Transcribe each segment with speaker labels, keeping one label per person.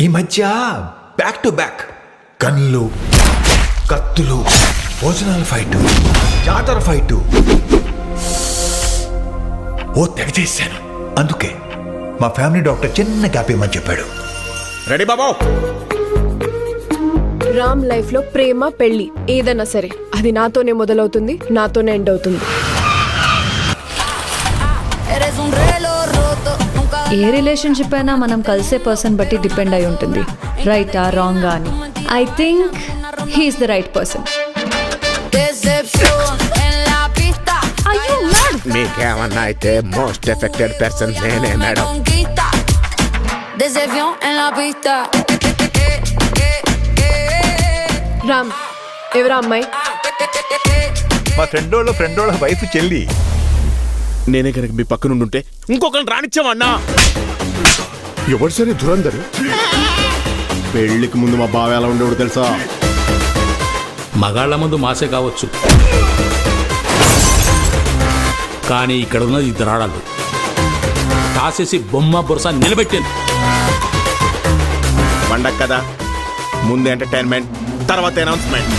Speaker 1: ఈ మధ్య back to back గన్లు, కత్తులు, భోజనాల ఫైటు, జాతర ఫైటు తెగ చేశాను. అందుకే మా ఫ్యామిలీ డాక్టర్ చిన్న గ్యాప్ ఇవ్వమని చెప్పాడు.
Speaker 2: రెడీ బాబా?
Speaker 3: రామ్ లైఫ్ లో ప్రేమ, పెళ్లి ఏదైనా సరే అది నాతోనే మొదలవుతుంది, నాతోనే ఎండ్ అవుతుంది.
Speaker 4: ఏ రిలేషన్షిప్ అయినా మనం కలిసే పర్సన్ బట్టి డిపెండ్ అయి ఉంటుంది, రైటా రాంగా అని. I think he's the right person.
Speaker 2: మీకేమన్నా అయితే మోస్ట్ ఎఫెక్టెడ్ పర్సన్ నేనే మేడం.
Speaker 3: రామ్, ఎవరా అమ్మాయి?
Speaker 1: మా ఫ్రెండ్ వాళ్ళ వైఫ్ చెల్లి.
Speaker 2: నేనే కనుక మీ పక్క నుండి ఉంటే ఇంకొకరిని రానిచ్చామన్నా.
Speaker 5: ఎవరు సరే ధురంధర్ పెళ్లికి ముందు మా బావ ఎలా ఉండేవాడు తెలుసా?
Speaker 6: మగాళ్ల ముందు మాసే కావచ్చు, కానీ ఇక్కడ ఉన్నది ఇద్దరు ఆడాలి. కాసేసి బొమ్మ బురస నిలబెట్టింది.
Speaker 2: పండగ కదా, ముందు ఎంటర్టైన్మెంట్, తర్వాత అనౌన్స్మెంట్.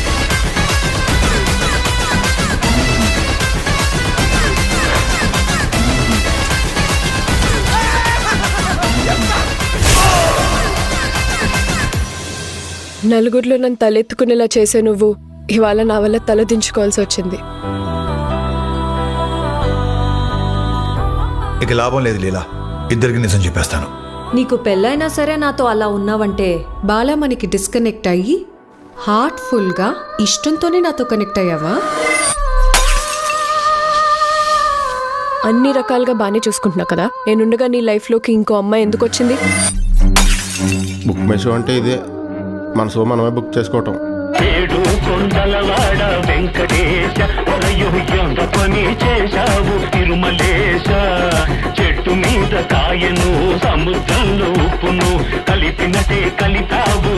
Speaker 3: నలుగురిలో నన్ను తలెత్తుకునేలా చేసే నువ్వు ఇవాళ నా వల్ల తల దించుకోవాల్సి వచ్చింది.
Speaker 1: ఇక లాభం లేదు లీలా, ఇద్దరికి నిజం చెప్పేస్తాను.
Speaker 4: నీకు పెళ్ళైనా సరే నాతో అలా ఉన్నావంటే బాలా మనకి డిస్కనెక్ట్ అయ్యి హార్ట్ఫుల్ గా ఇష్టంతోనే నాతో కనెక్ట్ అయ్యావా?
Speaker 3: అన్ని రకాలుగా బానే చూసుకుంటున్నా కదా, నేనుండగా నీ లైఫ్ లోకి ఇంకో అమ్మాయి ఎందుకు వచ్చింది?
Speaker 5: బుక్ మై షో అంటే ఇదే, మన షో మనమే బుక్ చేసుకోవటం.
Speaker 7: ఏడు కొండలవాడ వెంకటేశ ఎంత పని చేశావు తిరుమలేశ. చెట్టు మీద కాయను సముద్రంలో ఉప్పును కలిపినటే కలితావు.